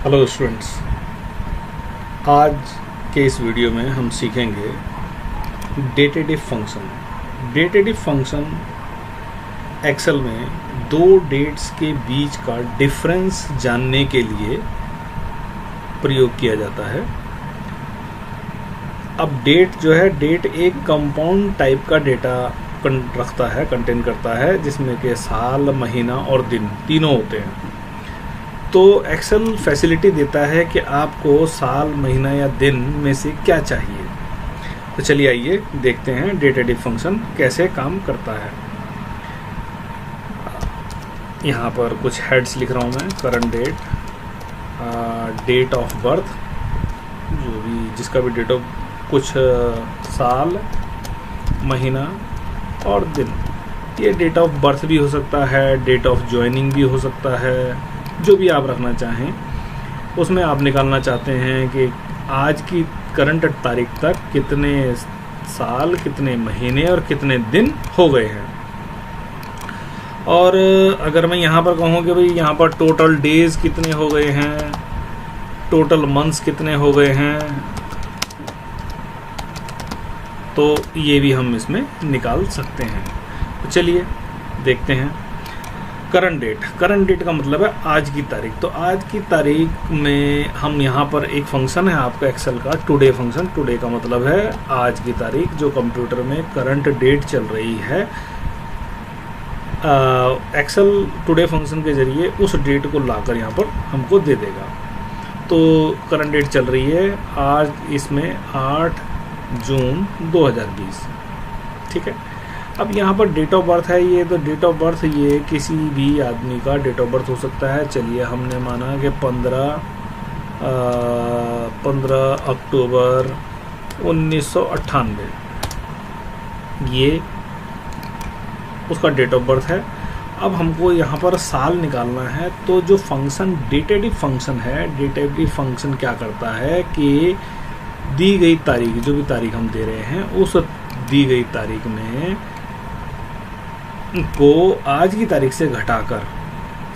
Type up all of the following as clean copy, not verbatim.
Hello students, आज के इस वीडियो में हम सीखेंगे डेटेटिव फंक्शन। डेटेटिव फंक्शन एक्सेल में दो डेट्स के बीच का डिफरेंस जानने के लिए प्रयोग किया जाता है। अब डेट जो है, डेट एक कंपाउंड टाइप का डेटा रखता है, कंटेन करता है, जिसमें कि साल, महीना और दिन तीनों होते हैं। तो एक्सेल फैसिलिटी देता है कि आपको साल, महीना या दिन में से क्या चाहिए। तो चलिए आइए देखते हैं डेटेटिव फंक्शन कैसे काम करता है। यहाँ पर कुछ हेड्स लिख रहा हूँ मैं। Current date, date of birth, जो भी जिसका भी डेट ऑफ, कुछ साल, महीना और दिन। ये डेट ऑफ बर्थ भी हो सकता है, डेट ऑफ ज्वाइनिंग भी हो सकता है, जो भी आप रखना चाहें। उसमें आप निकालना चाहते हैं कि आज की करंट तारीख तक कितने साल, कितने महीने और कितने दिन हो गए हैं। और अगर मैं यहाँ पर कहूँ कि भाई यहाँ पर टोटल डेज कितने हो गए हैं, टोटल मंथ्स कितने हो गए हैं, तो ये भी हम इसमें निकाल सकते हैं। तो चलिए देखते हैं। करंट डेट, करंट डेट का मतलब है आज की तारीख। तो आज की तारीख में हम यहाँ पर एक फंक्शन है आपका एक्सेल का, टुडे फंक्शन। टुडे का मतलब है आज की तारीख, जो कंप्यूटर में करंट डेट चल रही है। एक्सेल टुडे फंक्शन के जरिए उस डेट को लाकर यहाँ पर हमको दे देगा। तो करंट डेट चल रही है आज, इसमें 8 जून 2020, ठीक है। अब यहाँ पर डेट ऑफ बर्थ है, ये तो डेट ऑफ बर्थ ये किसी भी आदमी का डेट ऑफ बर्थ हो सकता है। चलिए हमने माना कि 15 अक्टूबर 1998, ये उसका डेट ऑफ बर्थ है। अब हमको यहाँ पर साल निकालना है। तो जो फंक्शन डेटेटिव फंक्शन है, डेटेटिव फंक्शन क्या करता है कि दी गई तारीख, जो भी तारीख हम दे रहे हैं, उस दी गई तारीख में को आज की तारीख से घटाकर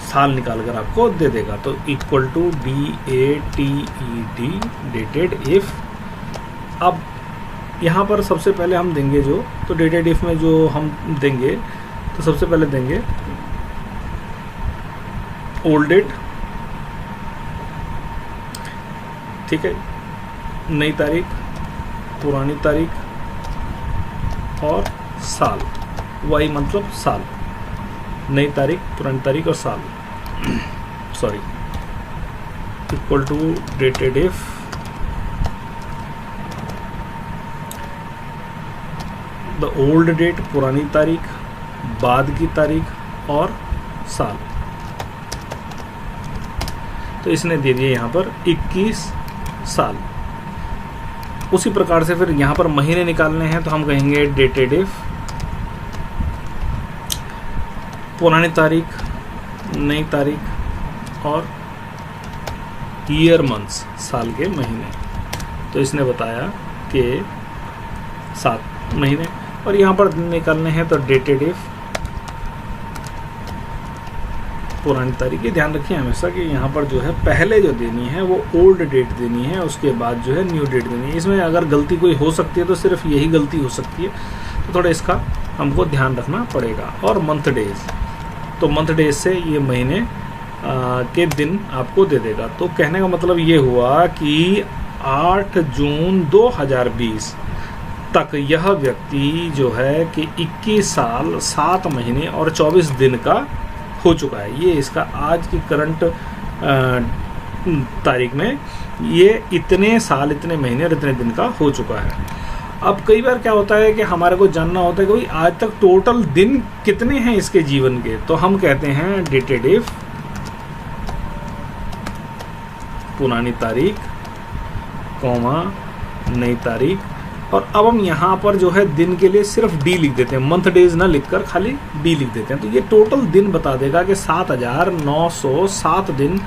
साल निकालकर आपको दे देगा। तो equal to DATED, dated if. अब यहाँ पर सबसे पहले हम देंगे जो, तो डेटेड इफ में जो हम देंगे, तो सबसे पहले देंगे ओल्ड डेट, ठीक है, नई तारीख, पुरानी तारीख और साल। वाई मतलब साल, नई तारीख, पुरानी तारीख और साल। Sorry, equal to dated if the old date, पुरानी तारीख, बाद की तारीख और साल। तो इसने दे दिया यहाँ पर 21 साल। उसी प्रकार से फिर यहाँ पर महीने निकालने हैं, तो हम कहेंगे डेटेड इफ पुरानी तारीख, नई तारीख और ईयर मंथ्स, साल के महीने। तो इसने बताया कि 7 महीने। और यहाँ पर दिन निकालने हैं, तो डेटेड इफ पुरानी तारीख। ये ध्यान रखिए हमेशा कि यहाँ पर जो है पहले जो देनी है वो ओल्ड डेट देनी है, उसके बाद जो है न्यू डेट देनी है। इसमें अगर गलती कोई हो सकती है तो सिर्फ यही गलती हो सकती है, तो थोड़ा इसका हमको ध्यान रखना पड़ेगा। और मंथ डेज, तो मंथ डेज से ये महीने के दिन आपको दे देगा। तो कहने का मतलब ये हुआ कि 8 जून 2020 तक यह व्यक्ति जो है कि 21 साल 7 महीने और 24 दिन का हो चुका है। ये इसका आज की करंट तारीख में ये इतने साल, इतने महीने और इतने दिन का हो चुका है। अब कई बार क्या होता है कि हमारे को जानना होता है कि भाई आज तक टोटल दिन कितने हैं इसके जीवन के। तो हम कहते हैं डेटेड इफ पुरानी तारीख, कॉमा, नई तारीख। और अब हम यहाँ पर जो है दिन के लिए सिर्फ D लिख देते हैं, मंथ डेज ना लिखकर खाली D लिख देते हैं। तो ये टोटल दिन बता देगा कि 7907 दिन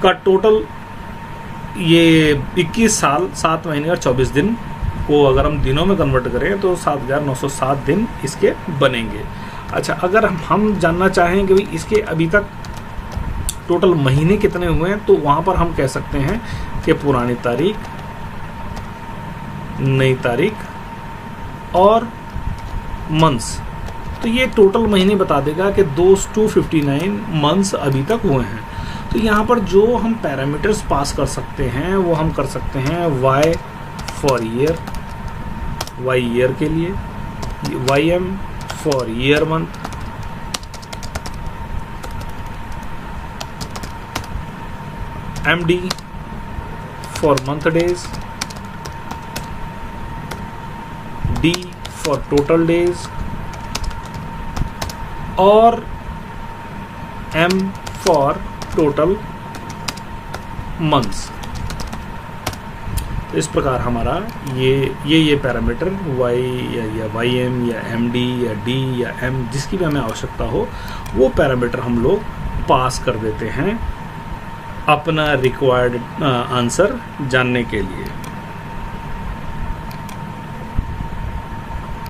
का टोटल, ये 21 साल 7 महीने और 24 दिन को अगर हम दिनों में कन्वर्ट करें तो 7907 दिन इसके बनेंगे। अच्छा, अगर हम जानना चाहें कि भाई इसके अभी तक टोटल महीने कितने हुए हैं, तो वहां पर हम कह सकते हैं कि पुरानी तारीख, नई तारीख और मंथ्स। तो ये टोटल महीने बता देगा कि 259 मंथ्स अभी तक हुए हैं। तो यहाँ पर जो हम पैरामीटर्स पास कर सकते हैं वो हम कर सकते हैं y for year, y year के लिए, ym for year month, md for month days, d for total days और m फॉर टोटल मंथ्स। तो इस प्रकार हमारा ये पैरामीटर y या ym या md या d या m जिसकी भी हमें आवश्यकता हो वो पैरामीटर हम लोग पास कर देते हैं अपना रिक्वायर्ड आंसर जानने के लिए।